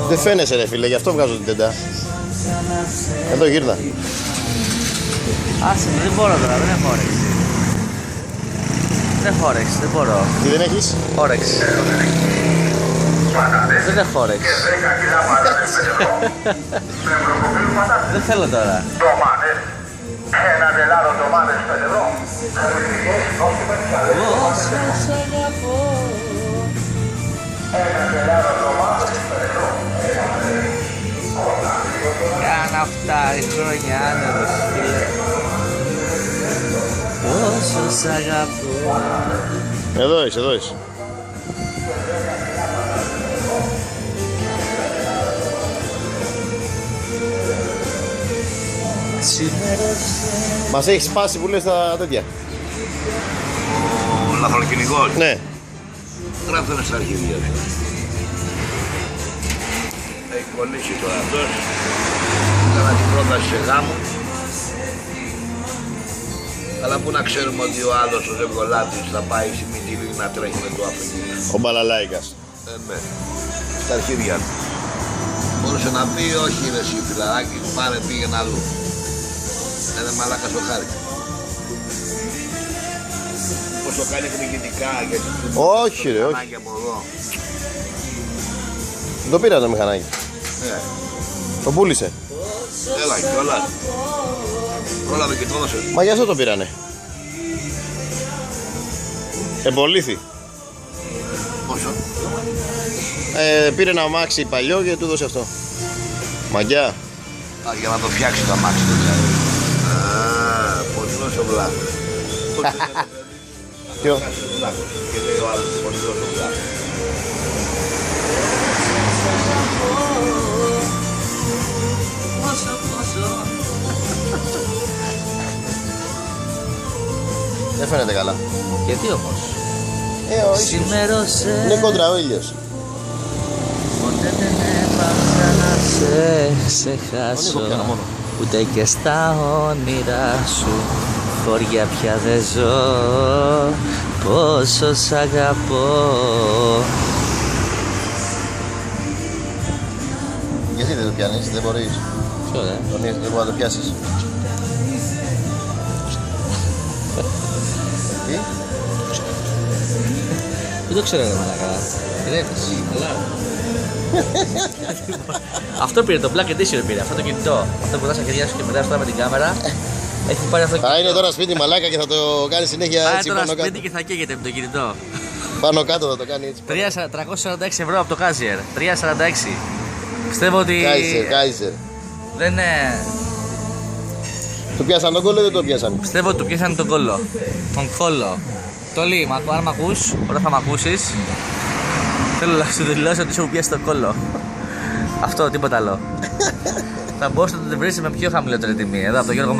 Δεν φαίνεσαι ρε φίλε, γι' αυτό βγάζω την τεντά. Εδώ γύρνα. Άσε, δεν μπορώ τώρα, δεν έχω όρεξη. Δεν έχω όρεξη, δεν μπορώ. Τι δεν έχεις? Όρεξη. Δεν έχω όρεξη. Δεν θέλω τώρα. Έναν ελάδο ντομάτες 5 ευρώ. Έναν ελάδο ντομάτες 5 ευρώ. Κάνα αυτά η χρόνια άνερος, φίλε. Πόσο σ' αγαπώ. Εδώ είσαι, εδώ είσαι. Μας έχει σπάσει που λες τα τέτοια. Ο λαθροκυνηγός. Ναι. Γράφτανε στα αρχίδια. Έχει κολλήσει τώρα αυτός. Έκανα την πρόταση σε γάμο. Αλλά πού να ξέρουμε ότι ο άλλος ο Ζευγολάτης θα πάει στη Μυτιλή να τρέχει με το Αφρικίνο. Ο Μπαλαλάικας. Ναι. Στα αρχίδια του. Μπορούσε να πει όχι ρε εσύ φιλαράκι, πάρε πήγαινε αλλού. Ένα μαλάκα στο χάρη. Πώς το κάνει εκδικητικά γιατί του Όχι ρε, όχι. μηχανάκι από εδώ. Το πήρα το μηχανάκι. Το πούλησε. Έλα κιόλας. Πρόλαβε και το έδωσε. Μα για αυτό το πήρανε. Εμπολήθη. Πόσο? Πήρε ένα αμάξι παλιό και του έδωσε αυτό. Μαγιά. Α, για να το φτιάξει το αμάξι το ξέρω. Α, πονηρός ο βλάχος. Ποιο? Και λέει ο άλλος πονηρός ο βλάχος. Δεν φαίνεται καλά. Γιατί όμως? Όχι. Σημέρωσε. Είναι κόντρα ο ήλιος. Ποτέ δεν έπαψα να σε ξεχάσω. πιάνω μόνο. Ούτε και στα όνειρά σου χώρια πια δεν ζω. Πόσο σ' αγαπώ. Γιατί δεν το πιάνεις, δεν μπορείς. Ποιο δε? Δεν μπορεί να το πιάσεις. Τι? Δεν το ξέρω ρε μαλάκα. Ρέτες, καλά. Αυτό πήρε, το Black Edition πήρε, αυτό το κινητό. Αυτό που δά στα χέρια σου και μετά τώρα με την κάμερα. Έχει πάρει αυτό το Θα κινητό. είναι τώρα σπίτι μαλάκα και θα το κάνει συνέχεια Πάει έτσι τώρα πάνω σπίτι κάτω. και θα καίγεται με το κινητό. Πάνω κάτω θα το κάνει έτσι. 346 ευρώ από το Kazier. 346. Πιστεύω ότι Κάιζερ. δεν είναι. Του πιάσαν τον κόλλο ή δεν το πιάσαν? Πιστεύω ότι του πιάσανε τον κόλλο. Τον κόλλο. Τόλι, αν μ' ακούς, όταν θα μ' ακούσεις, θέλω να σου δηλώσω ότι σου πιάσει τον κόλλο. Αυτό, τίποτα άλλο. Θα μπορούσατε να το βρεις με πιο χαμηλότερη τιμή. Εδώ από τον Γιώργο